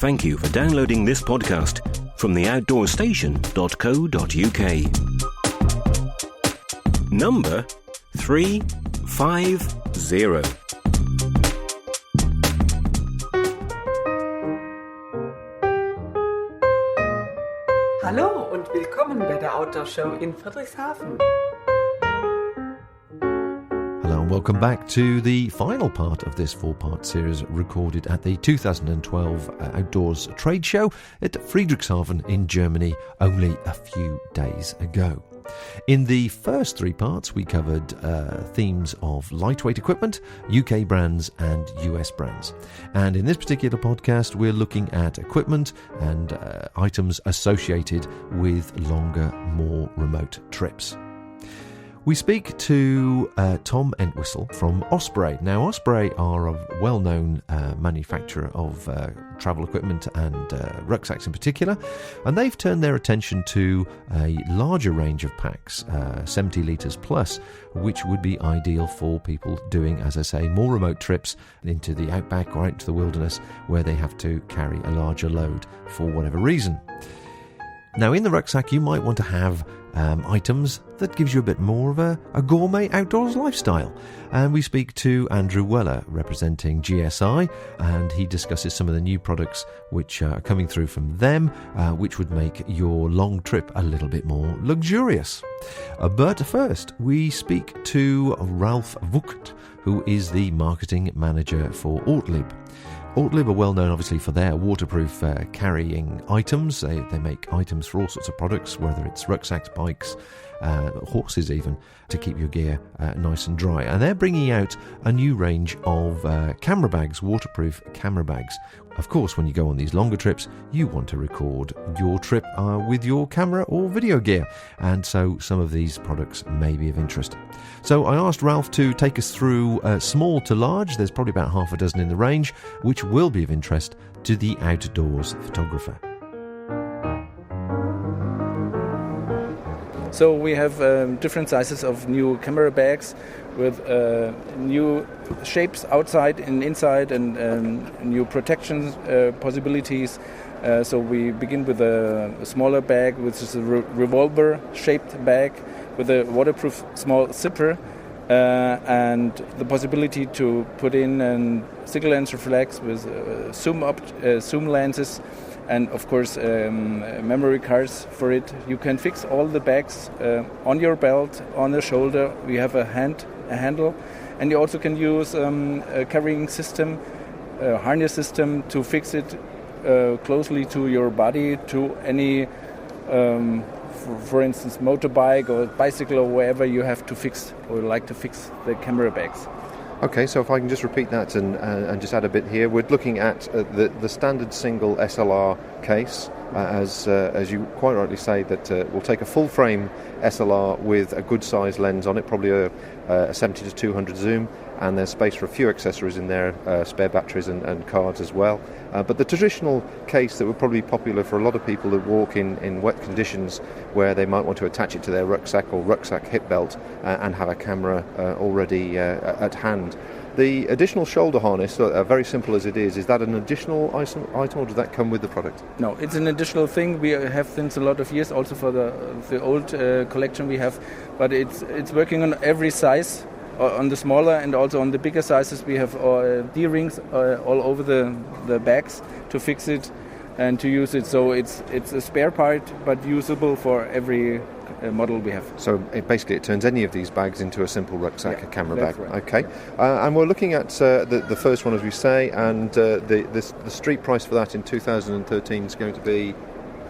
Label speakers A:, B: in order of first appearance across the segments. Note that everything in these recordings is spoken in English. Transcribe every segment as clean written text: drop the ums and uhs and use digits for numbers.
A: Thank you for downloading this podcast from theoutdoorstation.co.uk. Number 350.
B: Hallo und willkommen bei der Outdoor Show in Friedrichshafen.
C: Hello and welcome back to the final part of this four-part series recorded at the 2012 Outdoors Trade Show at Friedrichshafen in Germany only a few days ago. In the first three parts, we covered themes of lightweight equipment, UK brands and US brands. And in this particular podcast, we're looking at equipment and items associated with longer, more remote trips. We speak to Tom Entwhistle from Osprey. Now, Osprey are a well-known manufacturer of travel equipment and rucksacks in particular, and they've turned their attention to a larger range of packs, 70 litres plus, which would be ideal for people doing, as I say, more remote trips into the outback or out into the wilderness where they have to carry a larger load for whatever reason. Now, in the rucksack, you might want to have items that gives you a bit more of a gourmet outdoors lifestyle. And we speak to Andrew Weller, representing GSI, and he discusses some of the new products which are coming through from them, which would make your long trip a little bit more luxurious. But first, we speak to Ralf Vogt, who is the marketing manager for Ortleib. Ortleib are well known, obviously, for their waterproof carrying items. They make items for all sorts of products, whether it's rucksacks, bikes, horses even, to keep your gear nice and dry. And they're bringing out a new range of camera bags, waterproof camera bags. Of course, when you go on these longer trips, you want to record your trip with your camera or video gear. And so some of these products may be of interest. So I asked Ralph to take us through small to large. There's probably about half a dozen in the range, which will be of interest to the outdoors photographer.
D: So we have different sizes of new camera bags with new shapes outside and inside, and new protection possibilities. So we begin with a smaller bag, which is a revolver-shaped bag with a waterproof small zipper, and the possibility to put in a single lens reflex with zoom lenses. And of course, memory cards for it. You can fix all the bags on your belt, on the shoulder. We have a handle, and you also can use a carrying system, a harness system, to fix it closely to your body, to any, for instance, motorbike or bicycle or wherever you have to fix or like to fix the camera bags.
C: Okay, so if I can just repeat that and just add a bit here, we're looking at the standard single SLR case, as you quite rightly say, that we'll take a full frame SLR with a good size lens on it, probably a 70 to 200 zoom, and there's space for a few accessories in there, spare batteries and cards as well. But the traditional case that would probably be popular for a lot of people that walk in wet conditions, where they might want to attach it to their rucksack or rucksack hip belt and have a camera already at hand. The additional shoulder harness, very simple as it is that an additional item or does that come with the product?
D: No, it's an additional thing we have since a lot of years, also for the old collection we have, but it's working on every size. On the smaller and also on the bigger sizes, we have D-rings all over the bags to fix it and to use it. So it's a spare part, but usable for every model we have. So
C: it turns any of these bags into a simple rucksack, a camera bag.
D: Right.
C: Okay, and we're looking at the first one, as we say, and the street price for that in 2013 is going to be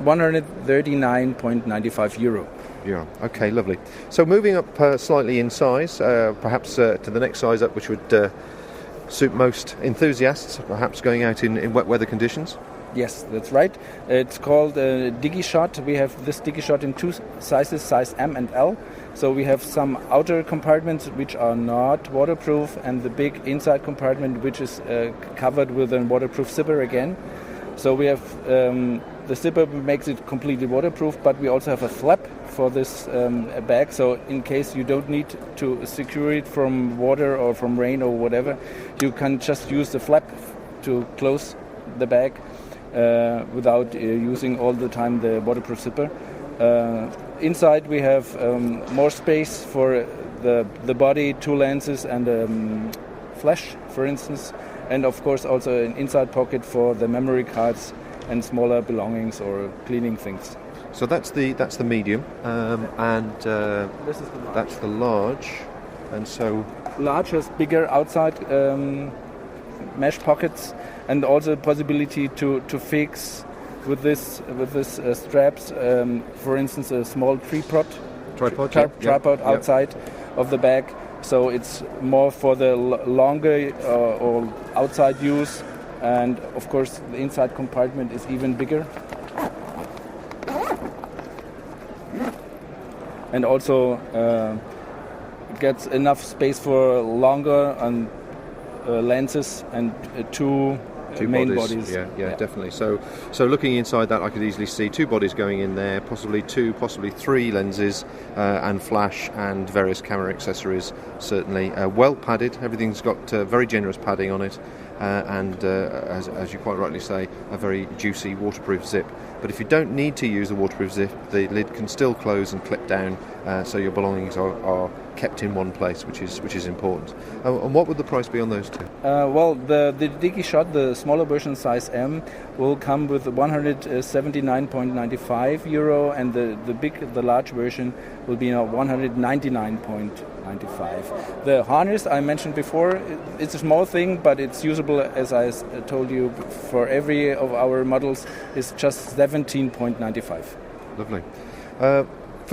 D: €139.95.
C: Yeah. Okay, lovely. So moving up slightly in size, perhaps to the next size up, which would suit most enthusiasts, perhaps going out in wet weather conditions.
D: Yes, that's right. It's called DigiShot. We have this DigiShot in two sizes, size M and L. So we have some outer compartments which are not waterproof, and the big inside compartment which is covered with a waterproof zipper again. So we have the zipper makes it completely waterproof, but we also have a flap for this bag. So in case you don't need to secure it from water or from rain or whatever, you can just use the flap to close the bag. without using all the time the waterproof zipper. Inside we have more space for the body, 2 lenses and flash, for instance, and of course also an inside pocket for the memory cards and smaller belongings or cleaning things.
C: So that's the medium, and
D: This is the large.
C: that's the large, and so
D: Large has bigger outside mesh pockets and also possibility to fix with this straps, for instance, a small tripod outside of the bag. So it's more for the longer or outside use, and of course the inside compartment is even bigger. And also gets enough space for longer and lenses and two main bodies.
C: Yeah, definitely. So looking inside that, I could easily see 2 bodies going in there, possibly 2, possibly 3 lenses, and flash and various camera accessories. Certainly well padded. Everything's got very generous padding on it, and as you quite rightly say, a very juicy waterproof zip. But if you don't need to use the waterproof zip, the lid can still close and clip down, so your belongings are kept in one place, which is important. And what would the price be on those 2?
D: Well, the Digi Shot, the smaller version, size M, will come with 179.95 euro, and the large version will be 199.95. The harness I mentioned before, it's a small thing, but it's usable, as I told you, for every of our models, is just 17.95.
C: Lovely.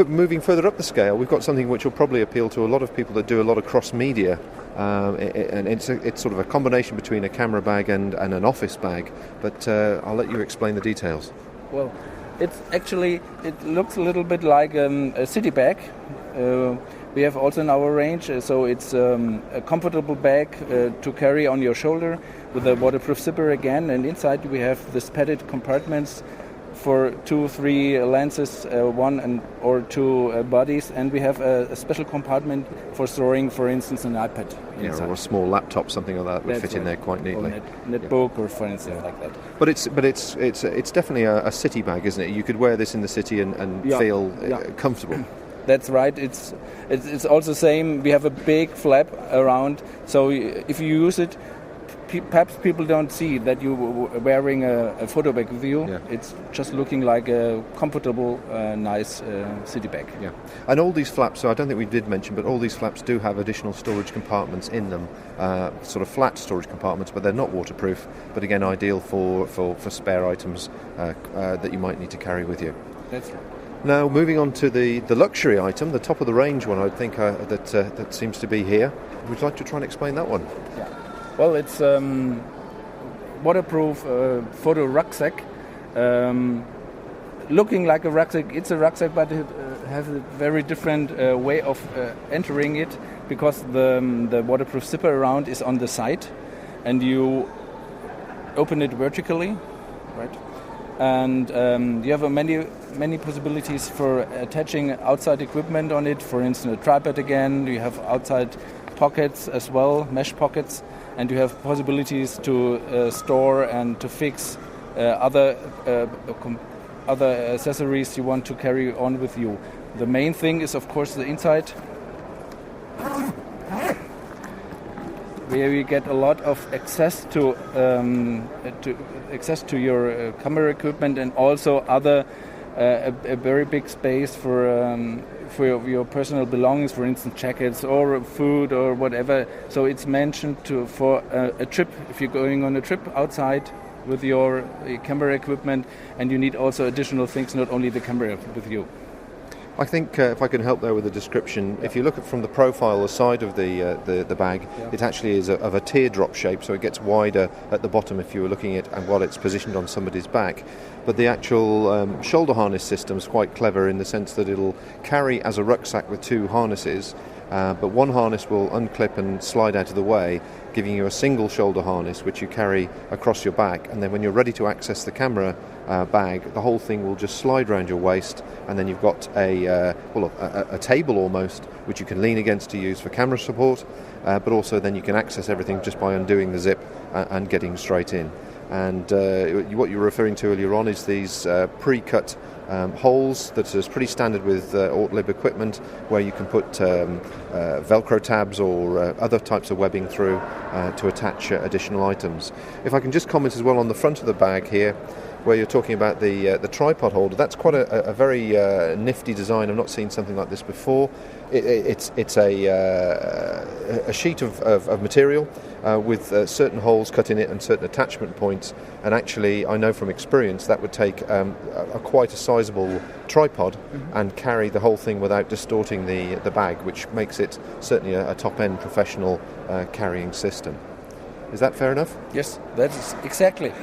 C: Moving further up the scale, we've got something which will probably appeal to a lot of people that do a lot of cross-media, and it's sort of a combination between a camera bag and an office bag, but I'll let you explain the details.
D: Well, it looks a little bit like a city bag. We have also in our range, so it's a comfortable bag to carry on your shoulder with a waterproof zipper again, and inside we have this padded compartments for 2-3 lenses, 1 or 2 bodies, and we have a special compartment for storing, for instance, an iPad inside.
C: Yeah, or a small laptop, something like that would fit in there quite neatly.
D: Or netbook, or for instance, like that.
C: But it's definitely a city bag, isn't it? You could wear this in the city and feel comfortable.
D: That's right. It's also the same. We have a big flap around, so if you use it, perhaps people don't see that you're wearing a photo bag with you. Yeah. It's just looking like a comfortable, nice city bag.
C: Yeah. And all these flaps, so I don't think we did mention, but all these flaps do have additional storage compartments in them, sort of flat storage compartments, but they're not waterproof, but again ideal for spare items that you might need to carry with you.
D: That's right.
C: Now, moving on to the luxury item, the top of the range one, I think that seems to be here. Would you like to try and explain that one?
D: Yeah. Well, it's waterproof photo rucksack. Looking like a rucksack, it's a rucksack, but it has a very different way of entering it, because the waterproof zipper around is on the side, and you open it vertically, right? And you have many possibilities for attaching outside equipment on it. For instance, a tripod again. You have outside pockets as well, mesh pockets, and you have possibilities to store and to fix other accessories you want to carry on with you. The main thing is, of course, the inside, where you get a lot of access to your camera equipment, and also other a very big space for your personal belongings, for instance, jackets or food or whatever. So it's mentioned for a trip, if you're going on a trip outside with your camera equipment, and you need also additional things, not only the camera with you.
C: I think if I can help there with the description, if you look at from the profile, the side of the bag, it actually is of a teardrop shape, so it gets wider at the bottom if you were looking at and while it's positioned on somebody's back. But the actual shoulder harness system is quite clever in the sense that it'll carry as a rucksack with 2 harnesses, but one harness will unclip and slide out of the way, giving you a single shoulder harness which you carry across your back, and then when you're ready to access the camera bag, the whole thing will just slide around your waist, and then you've got a table almost which you can lean against to use for camera support, but also then you can access everything just by undoing the zip and getting straight in. And what you were referring to earlier on is these pre-cut holes that is pretty standard with Ortleib equipment, where you can put Velcro tabs or other types of webbing through to attach additional items. If I can just comment as well on the front of the bag here, where you're talking about the tripod holder, that's quite a very nifty design. I've not seen something like this before. It's a sheet of material with certain holes cut in it and certain attachment points, and actually I know from experience that would take quite a sizable tripod and carry the whole thing without distorting the bag, which makes it certainly a top-end professional carrying system. Is that fair enough?
D: Yes, that is exactly.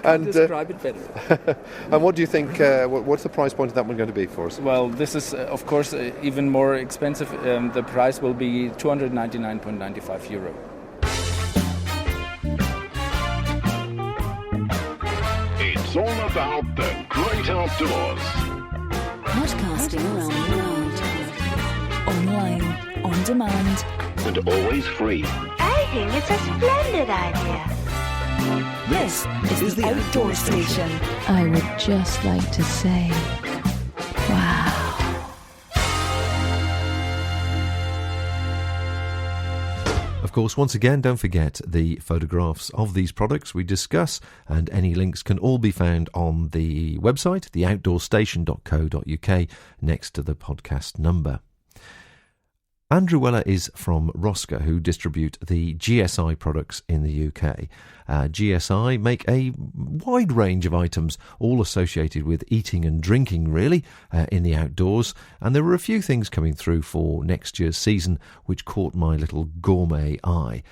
B: And describe it better.
C: And what do you think, what's the price point of that one going to be for us?
D: Well, this is, of course, even more expensive. The price will be €299.95.
E: It's all about the great outdoors.
F: Podcasting around the world. Online, on demand.
E: And always free.
G: I think it's a splendid idea.
F: This is the Outdoor Station.
H: I would just like to say, wow.
C: Of course, once again, don't forget the photographs of these products we discuss, and any links can all be found on the website, theoutdoorstation.co.uk, next to the podcast number. Andrew Weller is from Rosker, who distribute the GSI products in the UK. GSI make a wide range of items, all associated with eating and drinking, really, in the outdoors. And there were a few things coming through for next year's season which caught my little gourmet eye.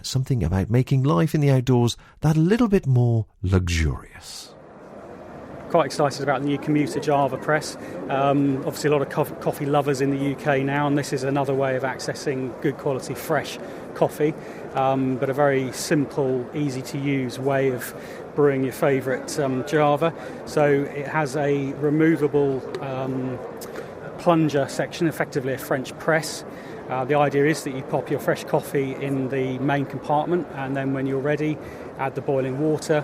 C: Something about making life in the outdoors that little bit more luxurious.
I: Quite excited about the new commuter Java press. Obviously a lot of coffee lovers in the UK now, and this is another way of accessing good quality fresh coffee, but a very simple, easy to use way of brewing your favourite Java. So it has a removable plunger section, effectively a French press. The idea is that you pop your fresh coffee in the main compartment, and then when you're ready, add the boiling water,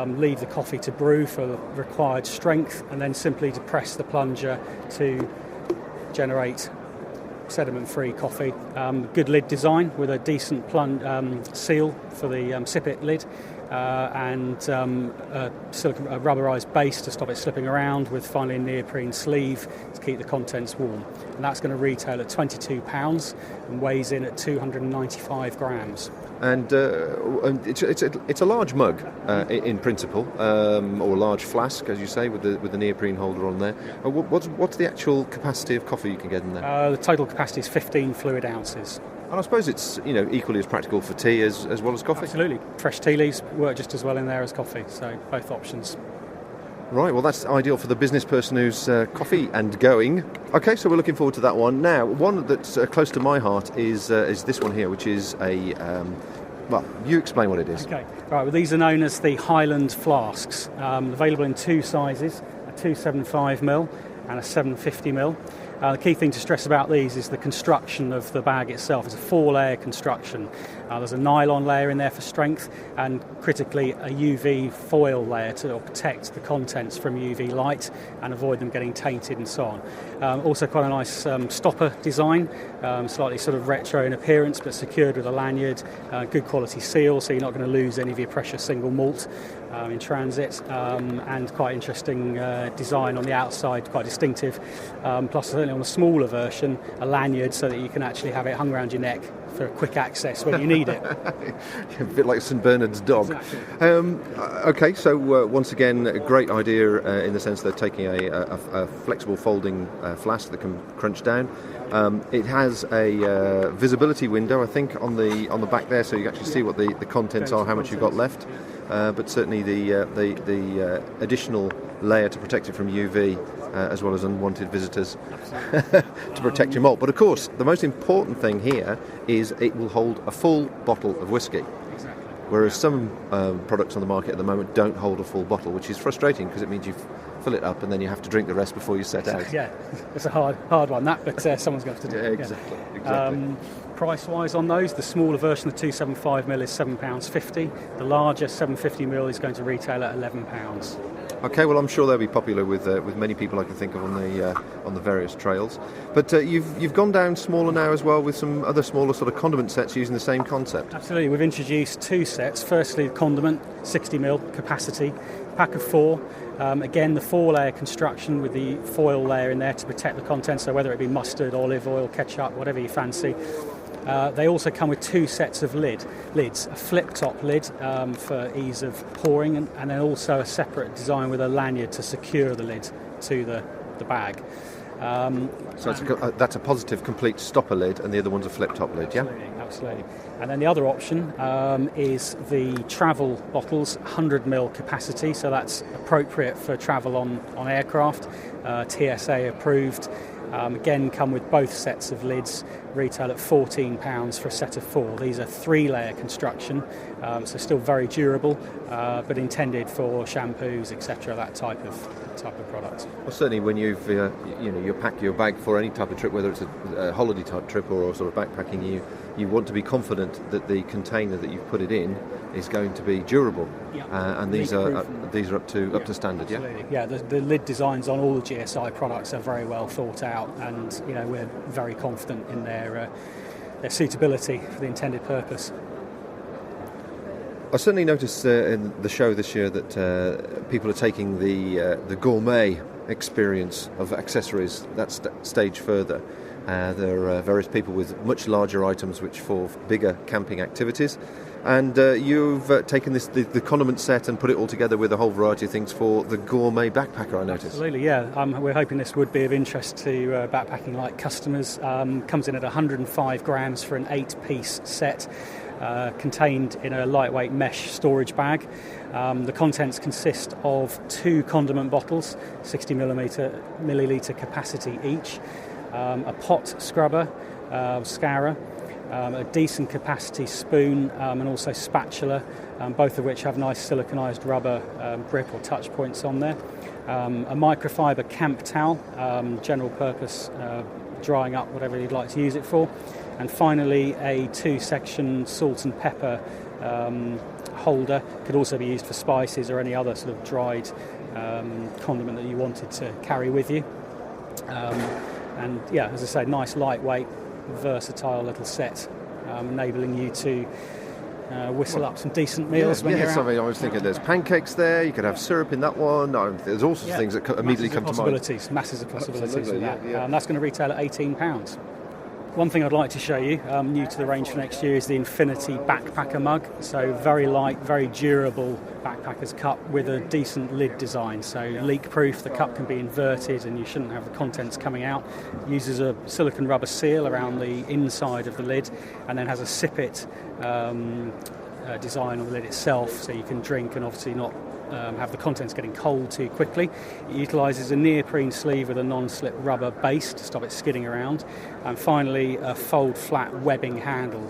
I: leave the coffee to brew for the required strength, and then simply depress the plunger to generate sediment-free coffee. Good lid design with a decent seal for the sippet lid, and a rubberised base to stop it slipping around, with finally a neoprene sleeve to keep the contents warm. And that's going to retail at £22 and weighs in at 295 grams.
C: And it's a large mug in principle, or a large flask, as you say, with the neoprene holder on there. What's the actual capacity of coffee you can get in there?
I: The total capacity is 15 fluid ounces.
C: And I suppose it's equally as practical for tea as well as coffee.
I: Absolutely, fresh tea leaves work just as well in there as coffee, so both options.
C: Right, well that's ideal for the business person who's coffee and going. Okay, so we're looking forward to that one. Now, one that's close to my heart is this one here, which is a... well, you explain what it is.
I: Okay, right, well these are known as the Highland flasks, available in two sizes, a 275ml and a 750ml. The key thing to stress about these is the construction of the bag itself. It's a 4-layer construction. There's a nylon layer in there for strength, and critically a UV foil layer to protect the contents from UV light and avoid them getting tainted and so on. Also quite a nice stopper design, slightly sort of retro in appearance but secured with a lanyard, good quality seal, so you're not going to lose any of your precious single malt in transit, and quite interesting design on the outside, quite distinctive, plus certainly on the smaller version a lanyard so that you can actually have it hung around your neck for quick access when you need it.
C: A bit like St Bernard's dog. Exactly. Okay, so once again, a great idea in the sense they're taking a flexible folding flask that can crunch down. It has a visibility window, I think, on the back there, so you actually see what the contents are, how much you've got left. But certainly the additional layer to protect it from UV, as well as unwanted visitors, to protect your malt. But of course, the most important thing here is it will hold a full bottle of whiskey. Whereas some products on the market at the moment don't hold a full bottle, which is frustrating because it means you've fill it up, and then you have to drink the rest before you set out.
I: Yeah, it's a hard one, but someone's going to have to do it.
C: Exactly.
I: Price-wise on those, the smaller version, the 275mm, is £7.50. The larger 750mm is going to retail at £11.
C: Okay, well, I'm sure they'll be popular with many people I can think of on the various trails. But you've gone down smaller now as well, with some other smaller sort of condiment sets using the same concept.
I: Absolutely, we've introduced 2 sets. Firstly, the condiment, 60mm capacity, pack of 4. Again, the 4-layer construction with the foil layer in there to protect the contents, so whether it be mustard, olive oil, ketchup, whatever you fancy. They also come with 2 sets of lids, a flip-top lid for ease of pouring, and then also a separate design with a lanyard to secure the lid to the bag.
C: So that's a positive complete stopper lid, and the other one's a flip-top lid, yeah?
I: Absolutely. And then the other option is the travel bottles, 100ml capacity, so that's appropriate for travel on aircraft, TSA approved. Again, come with both sets of lids, retail at £14 for a set of 4. These are 3-layer construction, so still very durable, but intended for shampoos, etc., that type of product.
C: Well, certainly when you pack your bag for any type of trip, whether it's a holiday type trip or sort of backpacking, you want to be confident that the container that you've put it in is going to be durable. Yeah. And these are up to standard.
I: Absolutely. Yeah, the lid designs on all the GSI products are very well thought out, and we're very confident in their suitability for the intended purpose.
C: I certainly noticed in the show this year that people are taking the gourmet experience of accessories that stage further. There are various people with much larger items which for bigger camping activities. And you've taken the condiment set and put it all together with a whole variety of things for the gourmet backpacker, I noticed.
I: Absolutely, yeah. We're hoping this would be of interest to backpacking-like customers. Comes in at 105 grams for an 8-piece set, contained in a lightweight mesh storage bag. The contents consist of 2 condiment bottles, 60 millilitre capacity each, a pot scrubber, scourer, a decent capacity spoon, and also spatula, both of which have nice siliconized rubber grip or touch points on there. A microfiber camp towel, general purpose, drying up whatever you'd like to use it for. And finally, a 2-section salt and pepper holder. Could also be used for spices or any other sort of dried condiment that you wanted to carry with you. And yeah, as I say, nice lightweight, versatile little set, enabling you to whistle up some decent meals when you're out.
C: I was thinking there's pancakes there, you could have syrup in that one, there's all sorts of things that immediately come to mind.
I: Masses of possibilities
C: Absolutely,
I: in that.
C: yeah.
I: That's going to retail at £18. One thing I'd like to show you, new to the range for next year, is the Infinity Backpacker Mug. So very light, very durable backpacker's cup with a decent lid design. So leak-proof, the cup can be inverted and you shouldn't have the contents coming out. It uses a silicone rubber seal around the inside of the lid, and then has a sip-it design on the lid itself, so you can drink and obviously not have the contents getting cold too quickly. It utilises a neoprene sleeve with a non-slip rubber base to stop it skidding around, and finally a fold-flat webbing handle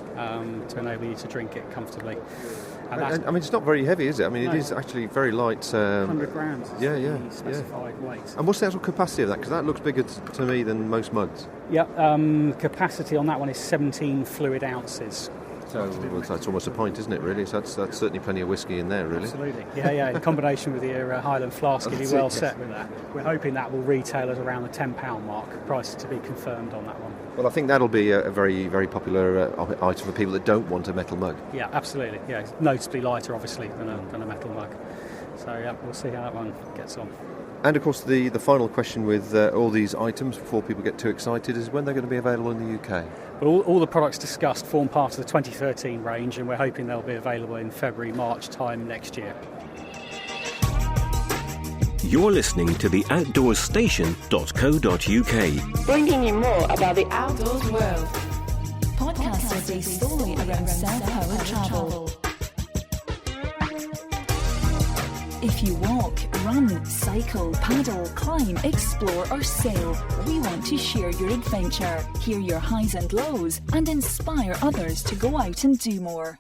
I: to enable you to drink it comfortably. And
C: it's not very heavy, is it? It is actually very light.
I: 100 grams is
C: the
I: specified weight.
C: And what's the actual capacity of that? Because that looks bigger to me than most mugs.
I: Yeah, capacity on that one is 17 fluid ounces.
C: So that's almost a pint, isn't it, really? So that's certainly plenty of whiskey in there, really.
I: Absolutely. Yeah, in combination with your Highland flask, you'll be well set with that. We're hoping that will retail at around the £10 mark, price to be confirmed on that one.
C: Well, I think that'll be a very, very popular item for people that don't want a metal mug.
I: Yeah, absolutely. Yeah, it's noticeably lighter, obviously, than a metal mug. So, yeah, we'll see how that one gets on.
C: And, of course, the final question with all these items, before people get too excited, is when they're going to be available in the UK.
I: Well, all the products discussed form part of the 2013 range, and we're hoping they'll be available in February, March time next year.
A: You're listening to the outdoorsStation.co.uk,
F: bringing you more about the outdoors world.
H: Podcasts based solely around self-powered travel. If you walk, run, cycle, paddle, climb, explore or sail, we want to share your adventure, hear your highs and lows, and inspire others to go out and do more.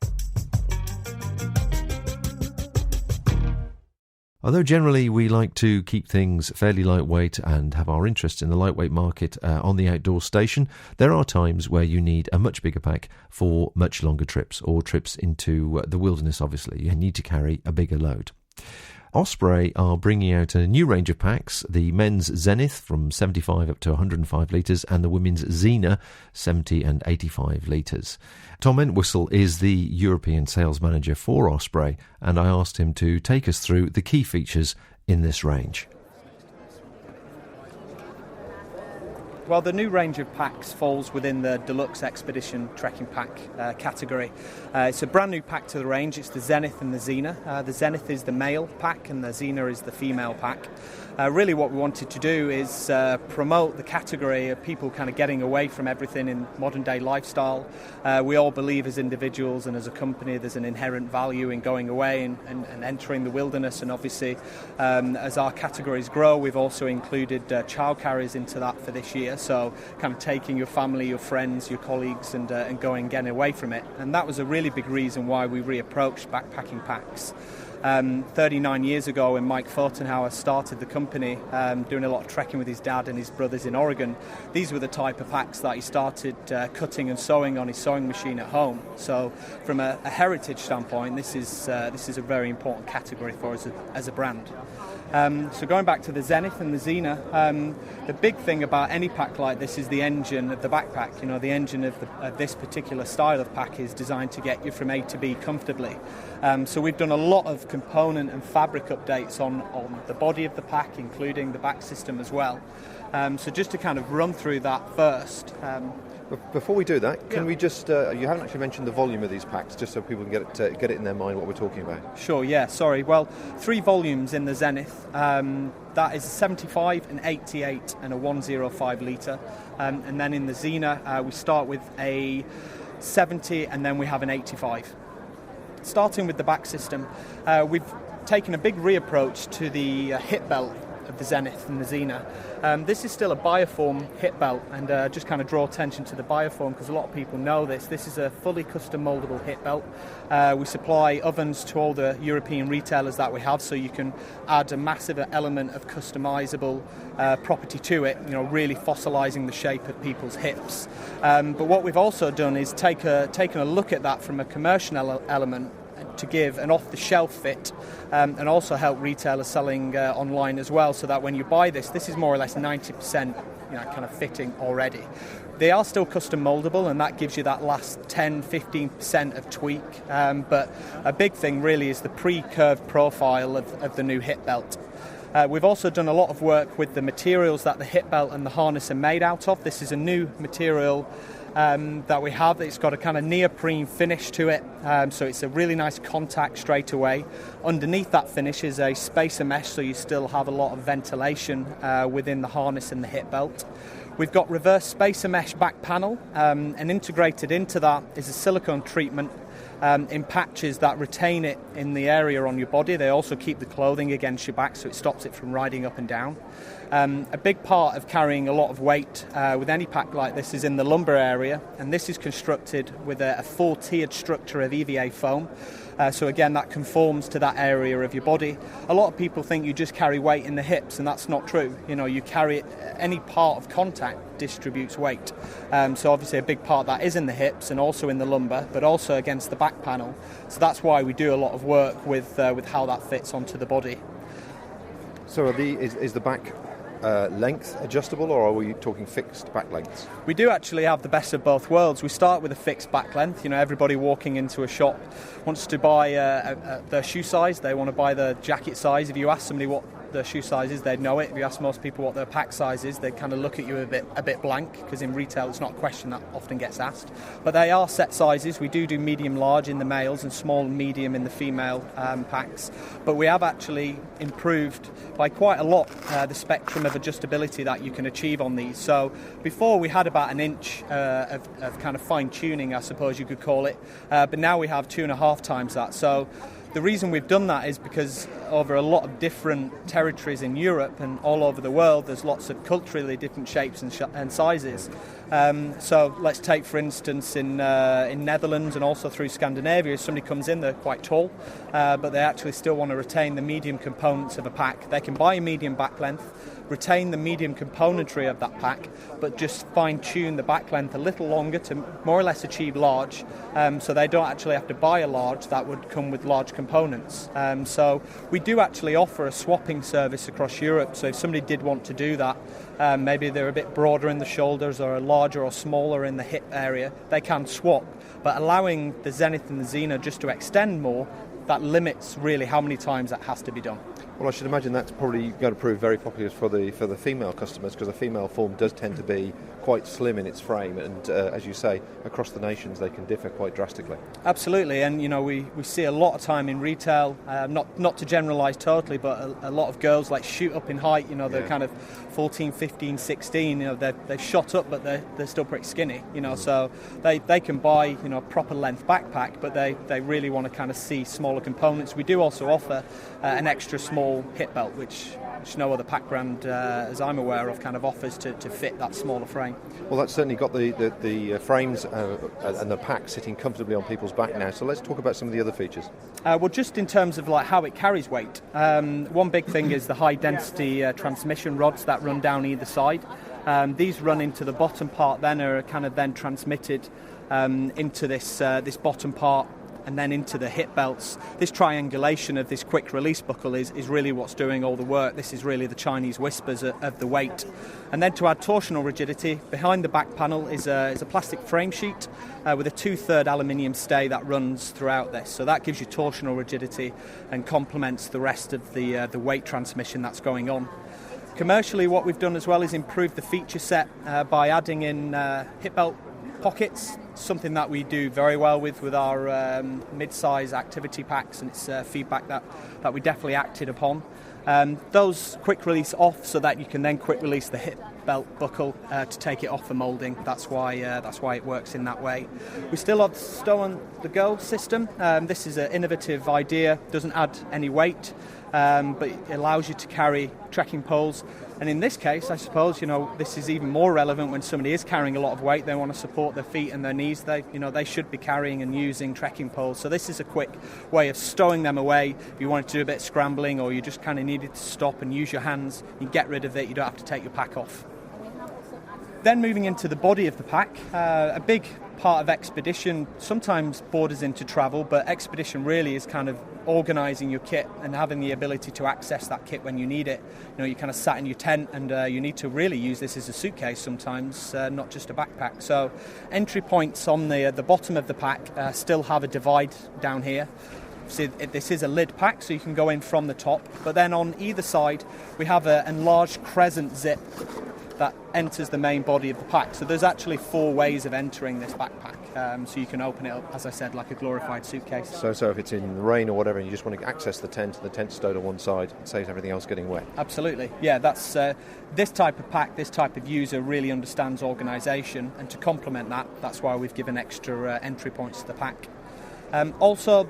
C: Although generally we like to keep things fairly lightweight and have our interest in the lightweight market on the outdoor station, there are times where you need a much bigger pack for much longer trips, or trips into the wilderness. Obviously, you need to carry a bigger load. Osprey are bringing out a new range of packs, the men's Xenith from 75 up to 105 litres and the women's Xena 70 and 85 litres. Tom Entwhistle is the European sales manager for Osprey, and I asked him to take us through the key features in this range.
J: Well, the new range of packs falls within the Deluxe Expedition Trekking Pack category. It's a brand new pack to the range. It's the Xenith and the Xena. The Xenith is the male pack and the Xena is the female pack. Really what we wanted to do is promote the category of people kind of getting away from everything in modern day lifestyle. We all believe as individuals and as a company there's an inherent value in going away and entering the wilderness, and obviously as our categories grow we've also included child carriers into that for this year, so kind of taking your family, your friends, your colleagues and going getting away from it. And that was a really big reason why we reapproached backpacking packs. 39 years ago when Mike Fortenhauer started the company, doing a lot of trekking with his dad and his brothers in Oregon, these were the type of packs that he started cutting and sewing on his sewing machine at home. So from a heritage standpoint, this is a very important category for us as a brand. So going back to the Xenith and the Xena, the big thing about any pack like this is the engine of the backpack. You know, the engine of this particular style of pack is designed to get you from A to B comfortably. So we've done a lot of component and fabric updates on the body of the pack, including the back system as well. So just to kind of run through that first.
K: Before we do that, can we just, you haven't actually mentioned the volume of these packs, just so people can get it in their mind what we're talking about.
J: Sure, yeah, sorry. Well, 3 volumes in the Xenith. That is a 75, an 88 and a 105 litre. And then in the Xena, we start with a 70 and then we have an 85. Starting with the back system, we've taken a big reapproach to the hip belt of the Xenith and the Xena. This is still a bioform hip belt, and just kind of draw attention to the bioform because a lot of people know this. This is a fully custom mouldable hip belt. We supply ovens to all the European retailers that we have, so you can add a massive element of customizable property to it, you know, really fossilising the shape of people's hips. But what we've also done is taken a look at that from a commercial element to give an off-the-shelf fit and also help retailers selling online as well, so that when you buy this is more or less 90% kind of fitting already. They are still custom mouldable, and that gives you that last 10-15% of tweak, but a big thing really is the pre-curved profile of the new hip belt. We've also done a lot of work with the materials that the hip belt and the harness are made out of. This is a new material that we have. It's got a kind of neoprene finish to it, so it's a really nice contact straight away. Underneath that finish is a spacer mesh, so you still have a lot of ventilation within the harness and the hip belt. We've got reverse spacer mesh back panel, and integrated into that is a silicone treatment in patches that retain it in the area on your body. They also keep the clothing against your back, so it stops it from riding up and down. A big part of carrying a lot of weight with any pack like this is in the lumbar area, and this is constructed with a full tiered structure of EVA foam. So again, that conforms to that area of your body. A lot of people think you just carry weight in the hips, and that's not true. You know, you carry it, any part of contact distributes weight. So obviously a big part that is in the hips and also in the lumbar, but also against the back panel. So that's why we do a lot of work with how that fits onto the body.
K: So is the back length adjustable, or are we talking fixed back lengths?
J: We do actually have the best of both worlds. We start with a fixed back length. You know, everybody walking into a shop wants to buy their shoe size. They want to buy the jacket size. If you ask somebody what their shoe size is, they'd know it. If you ask most people what their pack size is, they kind of look at you a bit blank, because in retail it's not a question that often gets asked. But they are set sizes. We do medium large in the males and small and medium in the female packs. But we have actually improved by quite a lot the spectrum of adjustability that you can achieve on these. So before we had about an inch of kind of fine tuning, I suppose you could call it, but now we have 2.5 times that. So the reason we've done that is because over a lot of different territories in Europe and all over the world, there's lots of culturally different shapes and sizes. So let's take, for instance, in Netherlands and also through Scandinavia, if somebody comes in, they're quite tall, but they actually still want to retain the medium components of a pack. They can buy a medium back length, retain the medium componentry of that pack, but just fine-tune the back length a little longer to more or less achieve large, so they don't actually have to buy a large that would come with large components. So we do actually offer a swapping service across Europe, so if somebody did want to do that, maybe they're a bit broader in the shoulders or larger or smaller in the hip area, they can swap, but allowing the Xenith and the Xena just to extend more, that limits really how many times that has to be done.
K: Well, I should imagine that's probably going to prove very popular for the female customers, because the female form does tend to be quite slim in its frame, and as you say, across the nations they can differ quite drastically.
J: Absolutely, and we see a lot of time in retail, not to generalise totally, but a lot of girls like shoot up in height. They're kind of 14, 15, 16. They've shot up, but they're still pretty skinny. So they can buy a proper length backpack, but they really want to kind of see smaller components. We do also offer an extra small hip belt, which no other pack brand, as I'm aware of, kind of offers to fit that smaller frame.
K: Well, that's certainly got the frames and the pack sitting comfortably on people's back now. So let's talk about some of the other features.
J: Well, just in terms of how it carries weight, one big thing is the high density transmission rods that run down either side. These run into the bottom part, then are kind of then transmitted into this bottom part, and then into the hip belts. This triangulation of this quick release buckle is really what's doing all the work. This is really the Chinese whispers of the weight. And then to add torsional rigidity, behind the back panel is a plastic frame sheet with a 2/3 aluminium stay that runs throughout this. So that gives you torsional rigidity and complements the rest of the weight transmission that's going on. Commercially, what we've done as well is improve the feature set by adding in hip belt pockets, something that we do very well with our mid-size activity packs, and it's feedback that we definitely acted upon. Those quick release off so that you can then quick release the hip belt buckle to take it off for moulding. That's why it works in that way. We still have the stow on the go system. This is an innovative idea, doesn't add any weight, but it allows you to carry trekking poles. And in this case, I suppose, this is even more relevant when somebody is carrying a lot of weight. They want to support their feet and their knees. They should be carrying and using trekking poles. So this is a quick way of stowing them away. If you wanted to do a bit of scrambling, or you just kind of needed to stop and use your hands, you get rid of it. You don't have to take your pack off. Then moving into the body of the pack, a big part of expedition sometimes borders into travel, but expedition really is kind of organising your kit and having the ability to access that kit when you need it. You kind of sat in your tent, and you need to really use this as a suitcase sometimes, not just a backpack. So entry points on the bottom of the pack still have a divide down here. So this is a lid pack, so you can go in from the top, but then on either side we have an enlarged crescent zip that enters the main body of the pack. So there's actually 4 ways of entering this backpack. So you can open it up, as I said, like a glorified suitcase.
K: So if it's in the rain or whatever and you just want to access the tent, and the tent's stowed on one side, it saves everything else getting wet. Absolutely.
J: Yeah, that's this type of pack, this type of user really understands organisation, and to complement that, that's why we've given extra entry points to the pack. Also,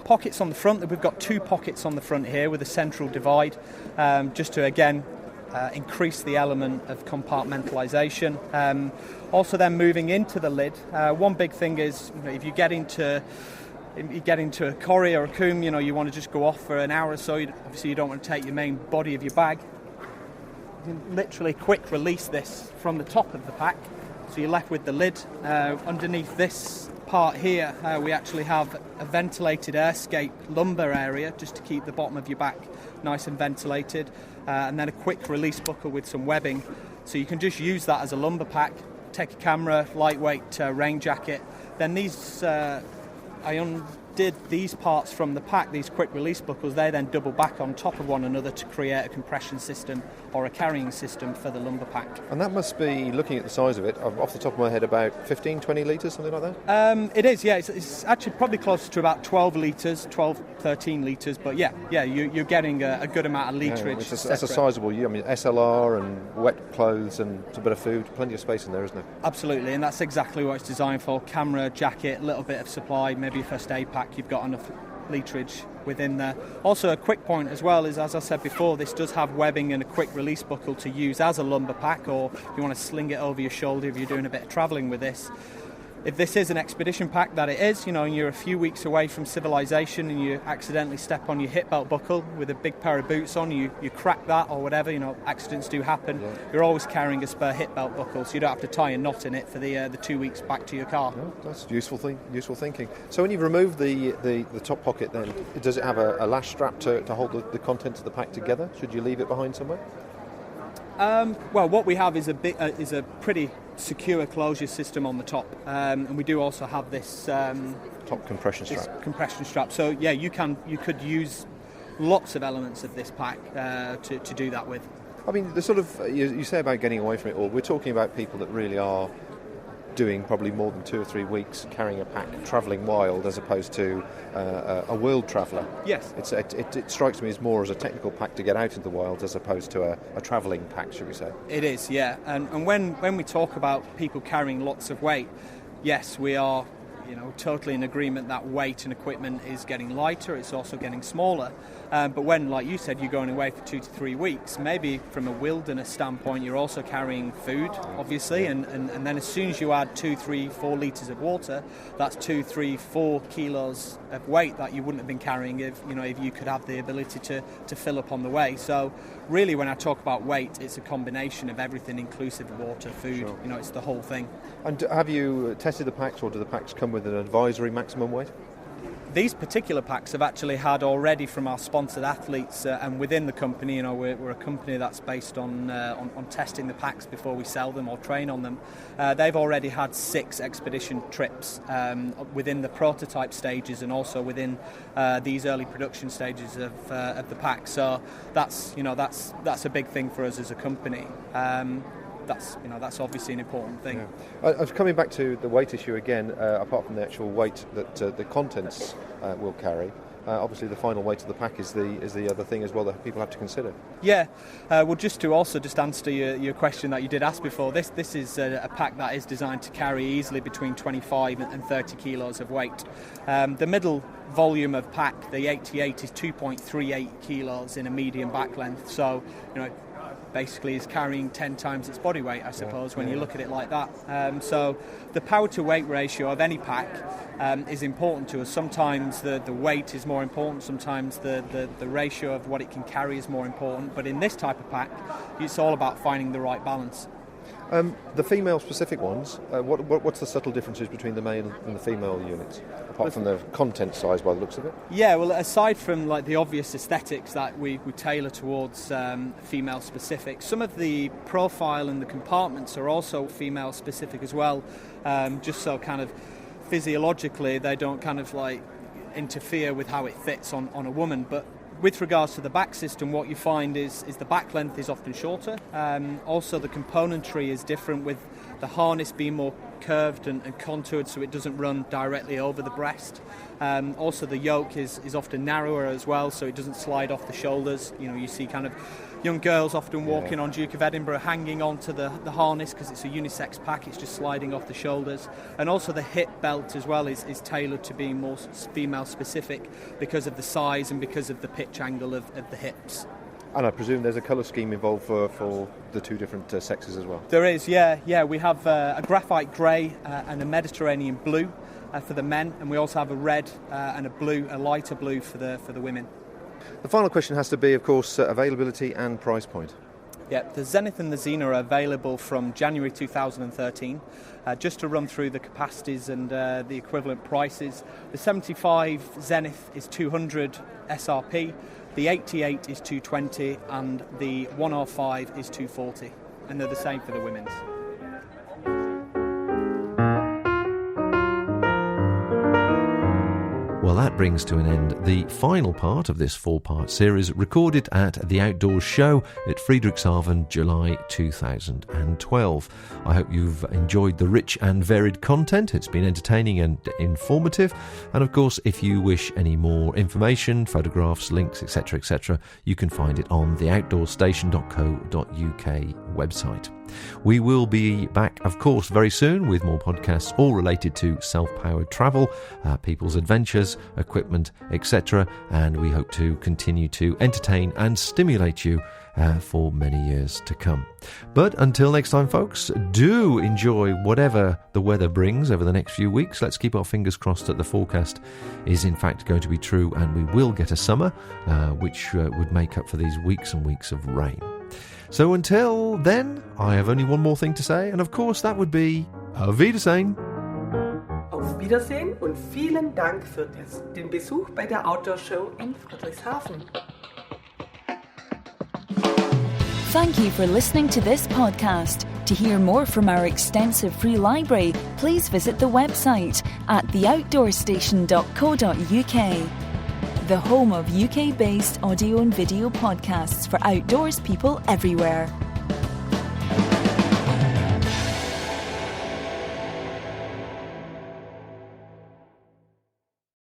J: pockets on the front. We've got 2 pockets on the front here with a central divide, just to, again, increase the element of compartmentalisation. Also then moving into the lid, one big thing is if you get into a corrie or a coombe, you want to just go off for an hour or so, obviously you don't want to take your main body of your bag. You can literally quick release this from the top of the pack, so you're left with the lid. Underneath this part here, we actually have a ventilated airscape lumbar area just to keep the bottom of your back nice and ventilated, and then a quick release buckle with some webbing, so you can just use that as a lumbar pack. Take a camera, lightweight rain jacket. Then these I undid these parts from the pack, these quick release buckles. They then double back on top of one another to create a compression system or a carrying system for the lumbar pack.
K: And that must be, looking at the size of it, off the top of my head, about 15, 20 litres, something like that?
J: It is, yeah. It's actually probably closer to about 12 litres, 12, 13 litres, but yeah, you're getting a good amount of litrage.
K: That's a sizable, SLR and wet clothes and a bit of food, plenty of space in there, isn't it?
J: Absolutely, and that's exactly what it's designed for. Camera, jacket, a little bit of supply, maybe a first aid pack, pack, you've got enough literage within there. Also, a quick point as well is, as I said before, this does have webbing and a quick release buckle to use as a lumber pack, or if you want to sling it over your shoulder if you're doing a bit of travelling with this. If this is an expedition pack, that it is, and you're a few weeks away from civilization and you accidentally step on your hip belt buckle with a big pair of boots on, you crack that or whatever, accidents do happen. Yeah. You're always carrying a spare hip belt buckle, so you don't have to tie a knot in it for the 2 weeks back to your car.
K: Yeah, that's useful thinking. So when you remove the top pocket, then does it have a lash strap to hold the contents of the pack together? Should you leave it behind somewhere?
J: Well, what we have is a pretty secure closure system on the top, and we do also have this
K: top compression strap.
J: So yeah, you could use lots of elements of this pack to do that with.
K: I mean, the sort of you say about getting away from it all. We're talking about people that really are doing probably more than 2 or 3 weeks carrying a pack, travelling wild, as opposed to a world traveller.
J: Yes.
K: It strikes me as more as a technical pack to get out into the wild as opposed to a travelling pack, should we say.
J: It is, yeah. And when we talk about people carrying lots of weight, yes, we are totally in agreement that weight and equipment is getting lighter, it's also getting smaller. But when, like you said, you're going away for 2 to 3 weeks, maybe from a wilderness standpoint, you're also carrying food, obviously, and then as soon as you add 2, 3, 4 litres of water, that's 2, 3, 4 kilos of weight that you wouldn't have been carrying if you could have the ability to fill up on the way. So really, when I talk about weight, it's a combination of everything, inclusive of water, food, sure. It's the whole thing.
K: And have you tested the packs, or do the packs come with an advisory maximum weight?
J: These particular packs have actually had already from our sponsored athletes and within the company. We're a company that's based on testing the packs before we sell them or train on them. They've already had 6 expedition trips within the prototype stages and also within these early production stages of the pack. So that's a big thing for us as a company. That's obviously an important thing.
K: Yeah. I was coming back to the weight issue again. Apart from the actual weight that the contents will carry, obviously the final weight of the pack is the other thing as well that people have to consider.
J: Yeah. Well, just to answer your question that you did ask before, this is a pack that is designed to carry easily between 25 and 30 kilos of weight. The middle volume of pack, the 88, is 2.38 kilos in a medium back length. So basically is carrying 10 times its body weight, I suppose, when you look at it like that. So the power to weight ratio of any pack is important to us. Sometimes the weight is more important, sometimes the ratio of what it can carry is more important, but in this type of pack it's all about finding the right balance.
K: The female-specific ones, what's the subtle differences between the male and the female units, apart from the content size by the looks of it?
J: Yeah, well, aside from the obvious aesthetics that we tailor towards female-specific, some of the profile and the compartments are also female-specific as well, just so kind of physiologically they don't kind of interfere with how it fits on a woman. But with regards to the back system, what you find is the back length is often shorter. Also, the componentry is different, with the harness being more curved and contoured so it doesn't run directly over the breast. Also, the yoke is often narrower as well, so it doesn't slide off the shoulders. You see kind of young girls often walking on Duke of Edinburgh hanging onto the harness because it's a unisex pack, it's just sliding off the shoulders. And also the hip belt as well is tailored to being more female specific because of the size and because of the pitch angle of the hips.
K: And I presume there's a colour scheme involved for the two different sexes as well?
J: There is, yeah. We have a graphite grey and a Mediterranean blue for the men, and we also have a red and a lighter blue for the women.
K: The final question has to be, of course, availability and price point.
J: Yeah, the Xenith and the Xena are available from January 2013. Just to run through the capacities and the equivalent prices, the 75 Xenith is 200 SRP, the 88 is 220, and the 105 is 240, and they're the same for the women's.
C: Well, that brings to an end the final part of this 4-part series, recorded at the Outdoors Show at Friedrichshafen, July 2012. I hope you've enjoyed the rich and varied content. It's been entertaining and informative. And of course, if you wish any more information, photographs, links, etc., you can find it on the outdoorstation.co.uk website. We will be back, of course, very soon with more podcasts all related to self-powered travel, people's adventures, equipment, etc. And we hope to continue to entertain and stimulate you for many years to come. But until next time, folks, do enjoy whatever the weather brings over the next few weeks. Let's keep our fingers crossed that the forecast is in fact going to be true and we will get a summer, which would make up for these weeks and weeks of rain. So until then, I have only one more thing to say, and of course that would be Auf Wiedersehen.
B: Auf Wiedersehen und vielen Dank für den Besuch bei der Outdoor Show in Friedrichshafen.
H: Thank you for listening to this podcast. To hear more from our extensive free library, please visit the website at theoutdoorstation.co.uk. The home of UK-based audio and video podcasts for outdoors people everywhere.